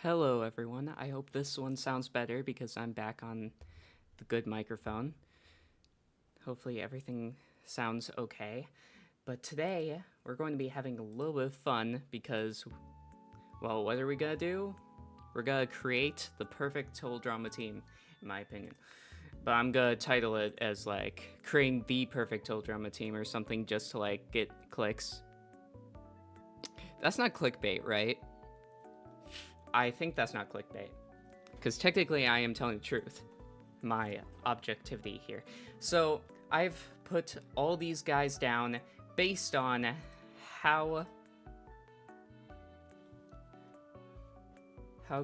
Hello, everyone. I hope this one sounds better because I'm back on the good microphone. Hopefully, everything sounds okay. But today, we're going to be having a little bit of fun because, well, what are we gonna do? We're gonna create the perfect total drama team, in my opinion. But I'm gonna title it as like creating the perfect total drama team or something just to like get clicks. That's not clickbait, right? I think that's not clickbait. Because technically I am telling the truth. My objectivity here. So I've put all these guys down based on how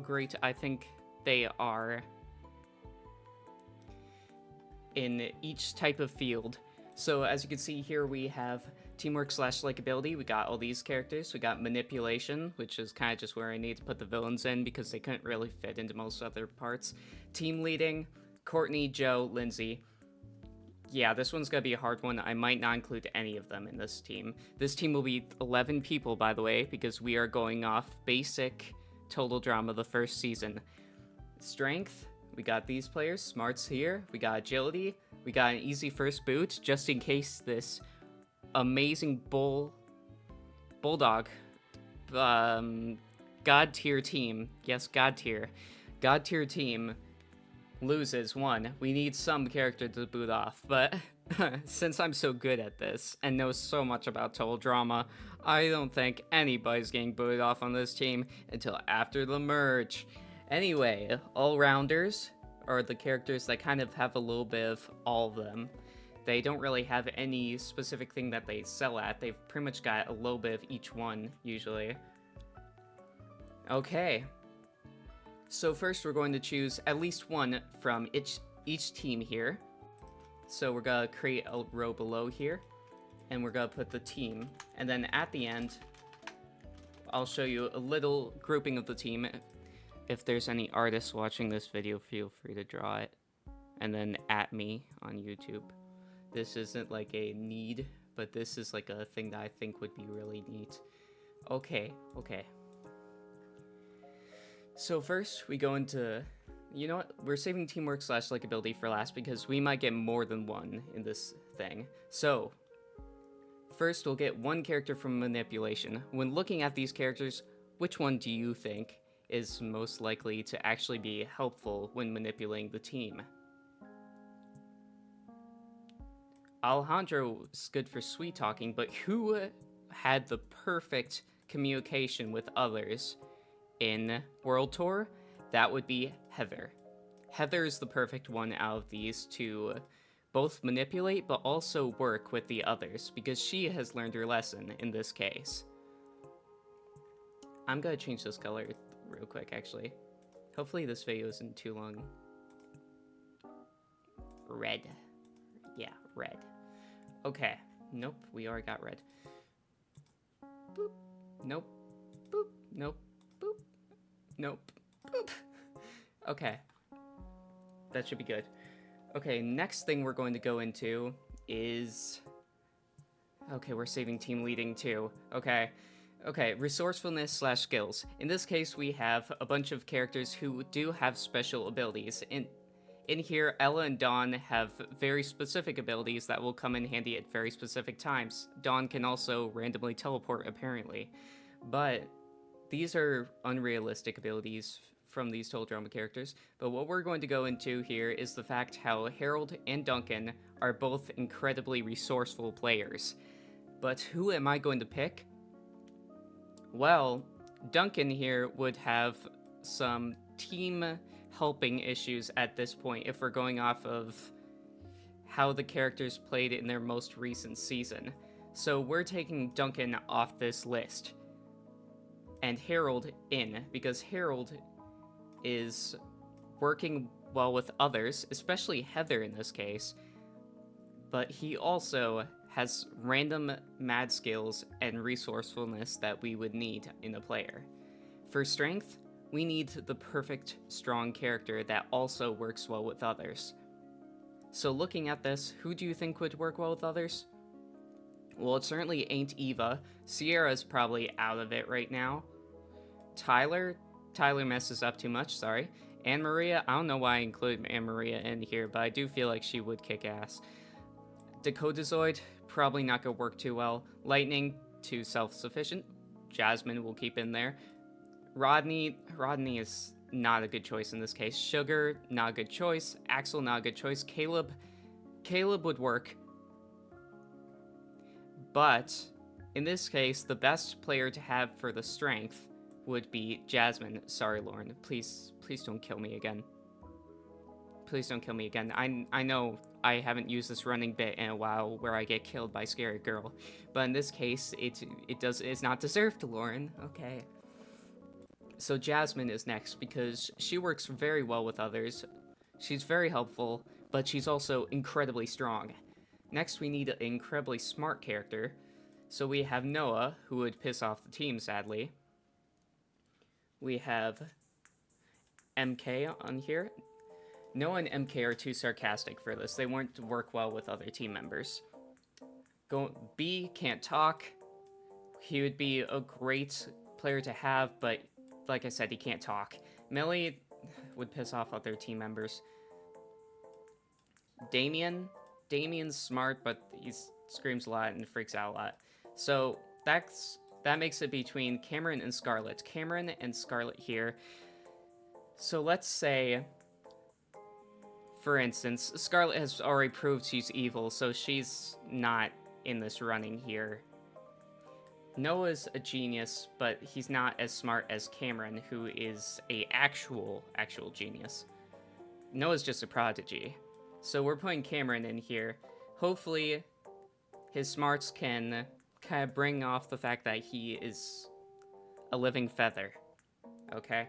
great I think they are in each type of field. So as you can see here, we have teamwork / likability. We got all these characters. We got manipulation, which is kind of just where I need to put the villains in because they couldn't really fit into most other parts. Team leading, Courtney, Joe, Lindsay. Yeah, this one's gonna be a hard one. I might not include any of them in this team. This team will be 11 people, by the way, because we are going off basic total drama the first season. Strength, we got these players. Smarts here. We got agility. We got an easy first boot, just in case this amazing bulldog god tier team, yes, god tier team loses one. We need some character to boot off, but since I'm so good at this and know so much about total drama, I don't think anybody's getting booted off on this team until after the merge. Anyway, all-rounders are the characters that kind of have a little bit of all of them. They don't really have any specific thing that they excel at. They've pretty much got a little bit of each one, usually. Okay. So first we're going to choose at least one from each team here. So we're gonna create a row below here, and we're gonna put the team. And then at the end, I'll show you a little grouping of the team. If there's any artists watching this video, feel free to draw it. And then at me on YouTube. This isn't like a need, but this is like a thing that I think would be really neat. Okay. So first, we go into... You know what? We're saving teamwork / likability for last because we might get more than one in this thing. So, first we'll get one character from manipulation. When looking at these characters, which one do you think is most likely to actually be helpful when manipulating the team? Alejandro's good for sweet talking, but who had the perfect communication with others in World Tour? That would be Heather. Heather is the perfect one out of these to both manipulate but also work with the others because she has learned her lesson in this case. I'm gonna change this color real quick, actually. Hopefully this video isn't too long. Red. Yeah, red. Okay. Nope, we already got red. Boop. Nope. Boop. Nope. Boop. Nope. Boop. Okay. That should be good. Okay, next thing we're going to go into is... Okay, we're saving team leading too. Okay, resourcefulness / skills. In this case, we have a bunch of characters who do have special abilities. In here, Ella and Dawn have very specific abilities that will come in handy at very specific times. Dawn can also randomly teleport, apparently. But these are unrealistic abilities from these total drama characters. But what we're going to go into here is the fact how Harold and Duncan are both incredibly resourceful players. But who am I going to pick? Well, Duncan here would have some team helping issues at this point if we're going off of how the characters played in their most recent season. So we're taking Duncan off this list and Harold in, because Harold is working well with others, especially Heather in this case, but he also has random mad skills and resourcefulness that we would need in a player. For strength, we need the perfect strong character that also works well with others. So looking at this, who do you think would work well with others? Well, it certainly ain't Eva. Sierra's probably out of it right now. Tyler Tyler messes up too much, sorry. Anne Maria, I don't know why I include Anne Maria in here, but I do feel like she would kick ass. Dakotazoid, probably not gonna work too well. Lightning, too self-sufficient. Jasmine will keep in there. Rodney is not a good choice in this case. Sugar, not a good choice. Axel, not a good choice. Caleb would work. But in this case, the best player to have for the strength would be Jasmine. Sorry, Lauren. Please don't kill me again. Please don't kill me again. I know I haven't used this running bit in a while where I get killed by Scary Girl, but in this case, it's not deserved, Lauren. Okay. So Jasmine is next because she works very well with others. She's very helpful, but she's also incredibly strong. Next, we need an incredibly smart character. So we have Noah, who would piss off the team, sadly. We have MK on here. Noah and MK are too sarcastic for this. They won't work well with other team members. B can't talk. He would be a great player to have, but like I said, he can't talk. Millie would piss off other team members. Damien's smart, but he screams a lot and freaks out a lot. So that makes it between Cameron and Scarlet. Cameron and Scarlet here. So let's say, for instance, Scarlet has already proved she's evil, so she's not in this running here. Noah's a genius, but he's not as smart as Cameron, who is a actual genius. Noah's just a prodigy. So we're putting Cameron in here. Hopefully, his smarts can kind of bring off the fact that he is a living feather. Okay?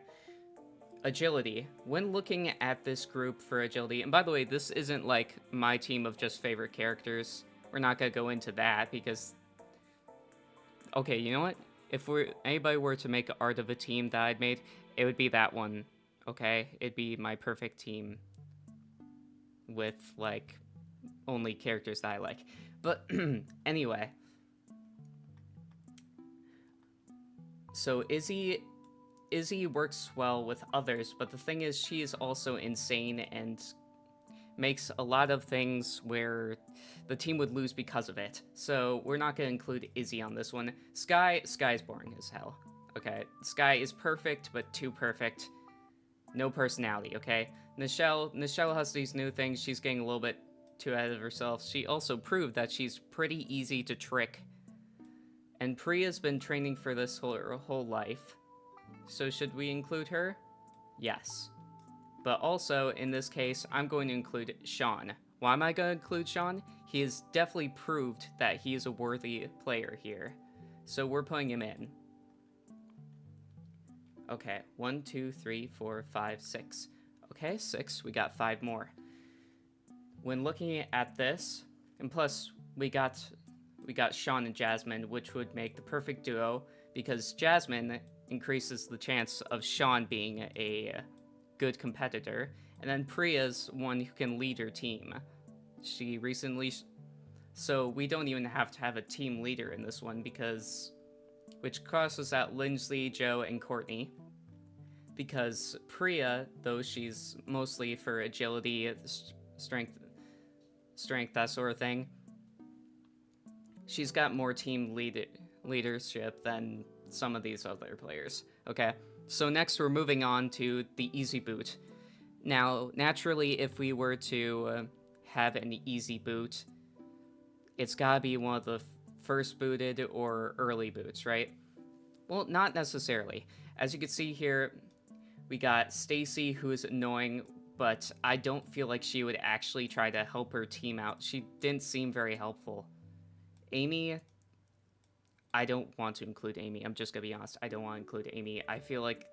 Agility. When looking at this group for agility, and by the way, this isn't like my team of just favorite characters. We're not gonna go into that because... Okay, you know what? If anybody were to make art of a team that I'd made, it would be that one. Okay? It'd be my perfect team with, like, only characters that I like. But, anyway. So, Izzy works well with others, but the thing is, she is also insane and makes a lot of things where the team would lose because of it. So, we're not going to include Izzy on this one. Sky's boring as hell. Okay? Sky is perfect, but too perfect. No personality, okay? Nichelle has these new things. She's getting a little bit too ahead of herself. She also proved that she's pretty easy to trick. And Priya's been training for this her whole life. So should we include her? Yes. But also, in this case, I'm going to include Sean. Why am I going to include Sean? He has definitely proved that he is a worthy player here. So we're putting him in. Okay, 1, 2, 3, 4, 5, 6. Okay, 6. We got 5 more. When looking at this, and plus we got Sean and Jasmine, which would make the perfect duo because Jasmine increases the chance of Sean being a good competitor, and then Priya's one who can lead her team. She recently, so we don't even have to have a team leader in this one because, which crosses out Lindsay, Joe, and Courtney. Because Priya, though she's mostly for agility, strength, that sort of thing, she's got more team leadership than some of these other players. Okay, so next we're moving on to the easy boot. Now, naturally, if we were to have an easy boot, it's gotta be one of the first booted or early boots, right? Well, not necessarily. As you can see here, we got Stacy, who is annoying, but I don't feel like she would actually try to help her team out. She didn't seem very helpful. Amy, I don't want to include Amy. I'm just gonna be honest. I don't want to include Amy. I feel like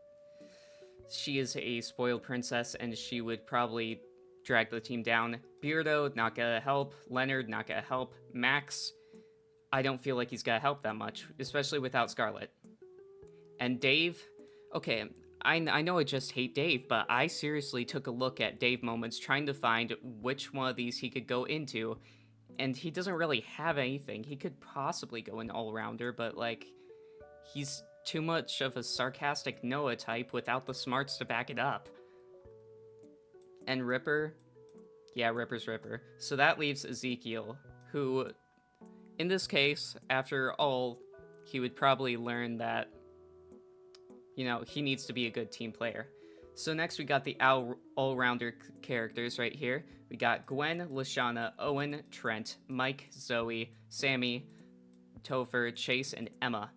she is a spoiled princess, and she would probably drag the team down. Beardo, not gonna help. Leonard, not gonna help. Max, I don't feel like he's gonna help that much, especially without Scarlet. And Dave, okay, I know I just hate Dave, but I seriously took a look at Dave moments trying to find which one of these he could go into, and he doesn't really have anything. He could possibly go an all-rounder, but, like, he's too much of a sarcastic Noah type without the smarts to back it up. And Ripper, yeah, Ripper's Ripper. So that leaves Ezekiel, who, in this case, after all, he would probably learn that, you know, he needs to be a good team player. So next we got the all-rounder characters right here. We got Gwen, Lashana, Owen, Trent, Mike, Zoe, Sammy, Topher, Chase, and Emma.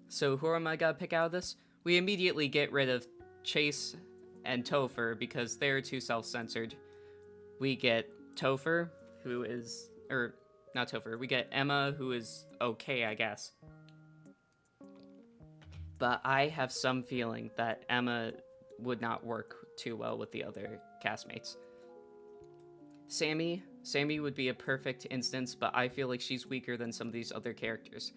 So who am I gonna pick out of this? We immediately get rid of Chase and Topher because they're too self-censored. We get Topher, who is, or not Topher, we get Emma, who is okay, I guess. But I have some feeling that Emma would not work too well with the other castmates. Sammy would be a perfect instance, but I feel like she's weaker than some of these other characters.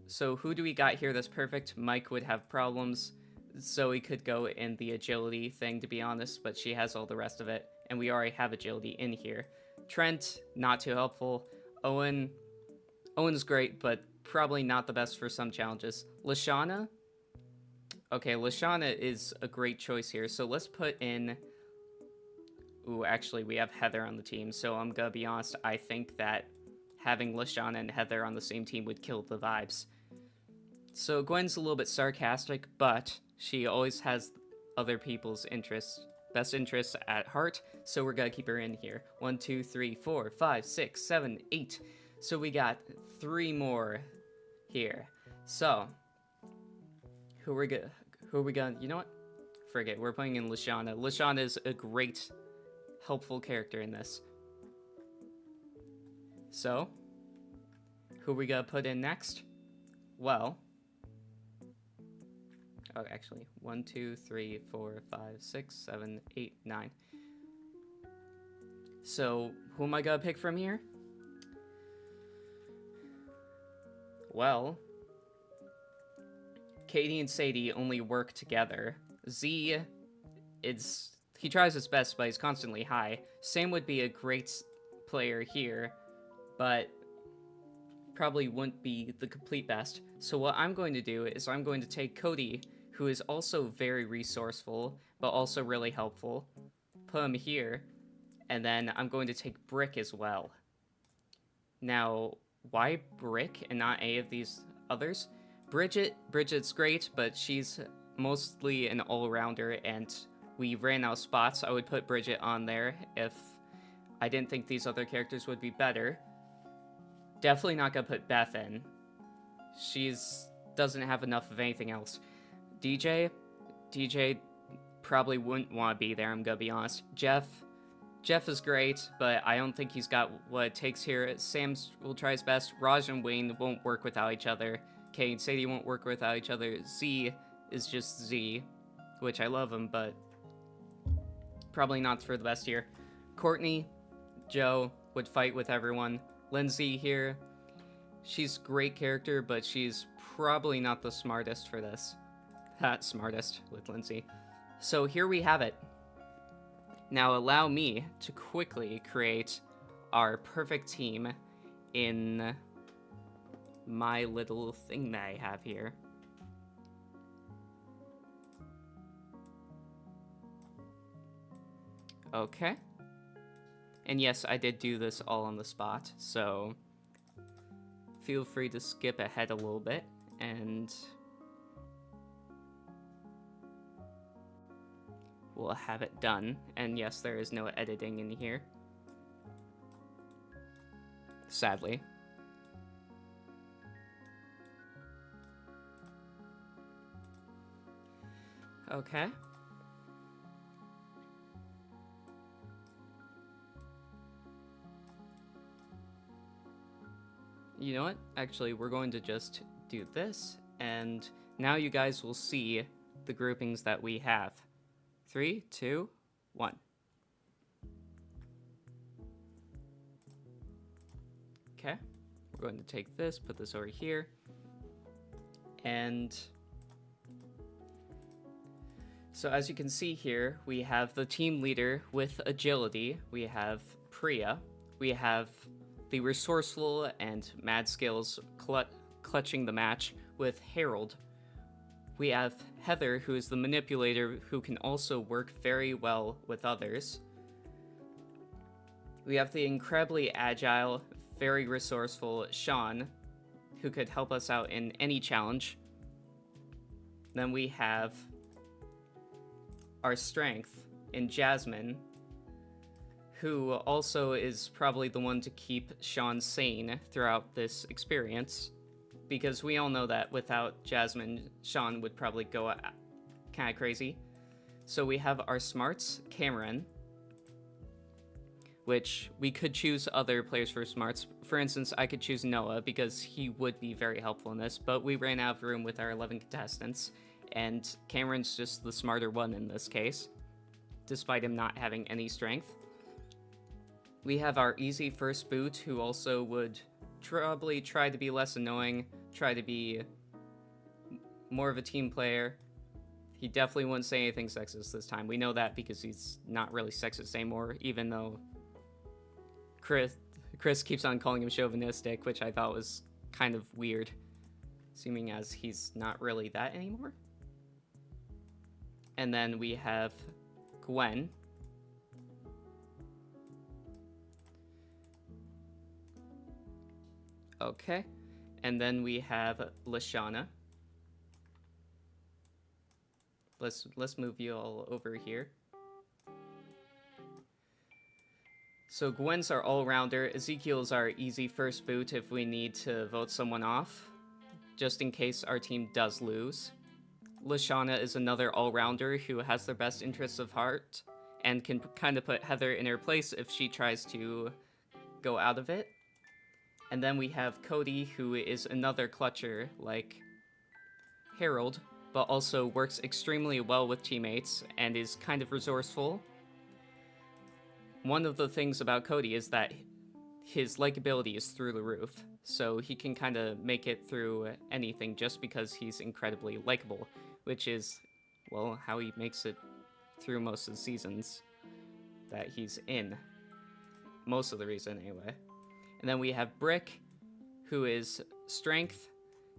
So who do we got here that's perfect? Mike would have problems. Zoe could go in the agility thing, to be honest, but she has all the rest of it, and we already have agility in here. Trent, not too helpful. Owen's great, but probably not the best for some challenges. Lashana? Okay, Lashana is a great choice here, so let's put in... Ooh, actually, we have Heather on the team, so I'm gonna be honest, I think that having Lashana and Heather on the same team would kill the vibes. So Gwen's a little bit sarcastic, but she always has other people's best interests at heart, so we're gonna keep her in here. 1, 2, 3, 4, 5, 6, 7, 8. So we got 3 more here. So, who are we gonna, you know what? Forget, we're putting in Lashana. Lashana is a great, helpful character in this. So, who are we gonna put in next? Well, oh, actually, 1, 2, 3, 4, 5, 6, 7, 8, 9. So, who am I gonna pick from here? Well, Katie and Sadie only work together. Z, he tries his best, but he's constantly high. Sam would be a great player here, but probably wouldn't be the complete best. So what I'm going to do is I'm going to take Cody, who is also very resourceful, but also really helpful, put him here, and then I'm going to take Brick as well. Now, why Brick and not any of these others? Bridget's great, but she's mostly an all-rounder, and we ran out of spots. I would put Bridget on there if I didn't think these other characters would be better. Definitely not gonna put Beth in. Doesn't have enough of anything else. DJ probably wouldn't want to be there, I'm gonna be honest. Jeff is great, but I don't think he's got what it takes here. Sam will try his best. Raj and Wayne won't work without each other. Kate and Sadie won't work without each other. Z is just Z, which I love him, but probably not for the best here. Courtney, Joe would fight with everyone. Lindsay here, she's a great character, but she's probably not the smartest for this. Smartest with Lindsay. So here we have it. Now allow me to quickly create our perfect team in my little thing that I have here. Okay. And yes, I did do this all on the spot, so feel free to skip ahead a little bit, and we'll have it done. And yes, there is no editing in here, sadly. Okay. You know what? Actually, we're going to just do this, and now you guys will see the groupings that we have. 3, 2, 1. Okay, we're going to take this, put this over here, and so as you can see here, we have the team leader with agility, we have Priya, we have the resourceful and mad skills clutching the match with Harold. We have Heather, who is the manipulator, who can also work very well with others. We have the incredibly agile, very resourceful Sean, who could help us out in any challenge. Then we have our strength in Jasmine, who also is probably the one to keep Sean sane throughout this experience. Because we all know that without Jasmine, Sean would probably go kind of crazy. So we have our smarts, Cameron, which we could choose other players for smarts. For instance, I could choose Noah because he would be very helpful in this, but we ran out of room with our 11 contestants, and Cameron's just the smarter one in this case, despite him not having any strength. We have our easy first boot, who also would probably try to be less annoying, try to be more of a team player. He definitely wouldn't say anything sexist this time. We know that because he's not really sexist anymore, even though Chris keeps on calling him chauvinistic, which I thought was kind of weird, seeming as he's not really that anymore. And then we have Gwen. Okay. And then we have Lashana. Let's move you all over here. So Gwen's our all-rounder. Ezekiel's our easy first boot if we need to vote someone off, just in case our team does lose. Lashana is another all-rounder who has their best interests of heart and can kind of put Heather in her place if she tries to go out of it. And then we have Cody, who is another clutcher like Harold, but also works extremely well with teammates and is kind of resourceful. One of the things about Cody is that his likability is through the roof, so he can kind of make it through anything just because he's incredibly likable, which is, well, how he makes it through most of the seasons that he's in. Most of the reason, anyway. And then we have Brick, who is strength.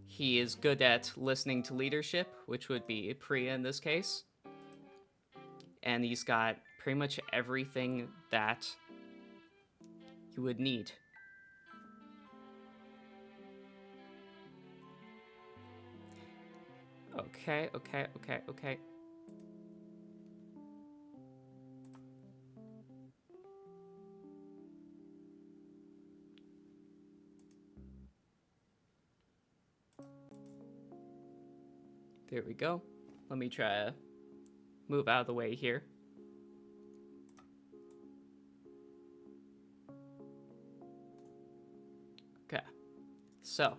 He is good at listening to leadership, which would be Priya in this case. And he's got pretty much everything that you would need. Okay. There we go. Let me try to move out of the way here. Okay. So,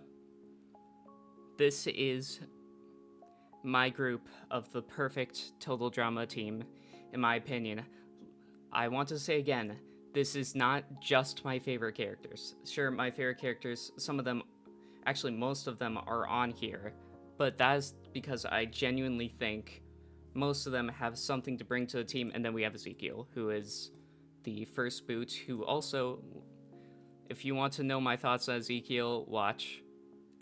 this is my group of the perfect total drama team, in my opinion. I want to say again, this is not just my favorite characters. Sure, my favorite characters, some of them, actually most of them are on here, but that is because I genuinely think most of them have something to bring to the team. And then we have Ezekiel, who is the first boot, who also, if you want to know my thoughts on Ezekiel, watch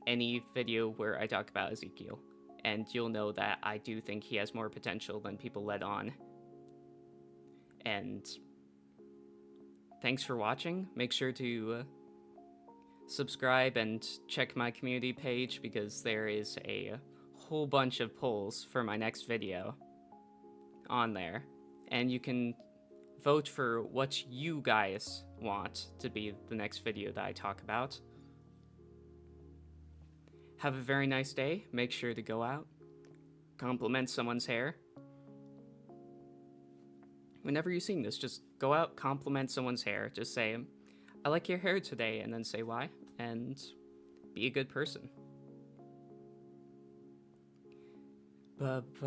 any video where I talk about Ezekiel, and you'll know that I do think he has more potential than people let on. And thanks for watching. Make sure to subscribe and check my community page, because there is a whole bunch of polls for my next video on there, and you can vote for what you guys want to be the next video that I talk about. Have a very nice day. Make sure to go out, compliment someone's hair. Whenever you're seeing this, just go out, compliment someone's hair. Just say, I like your hair today, and then say why, and be a good person. Bye-bye.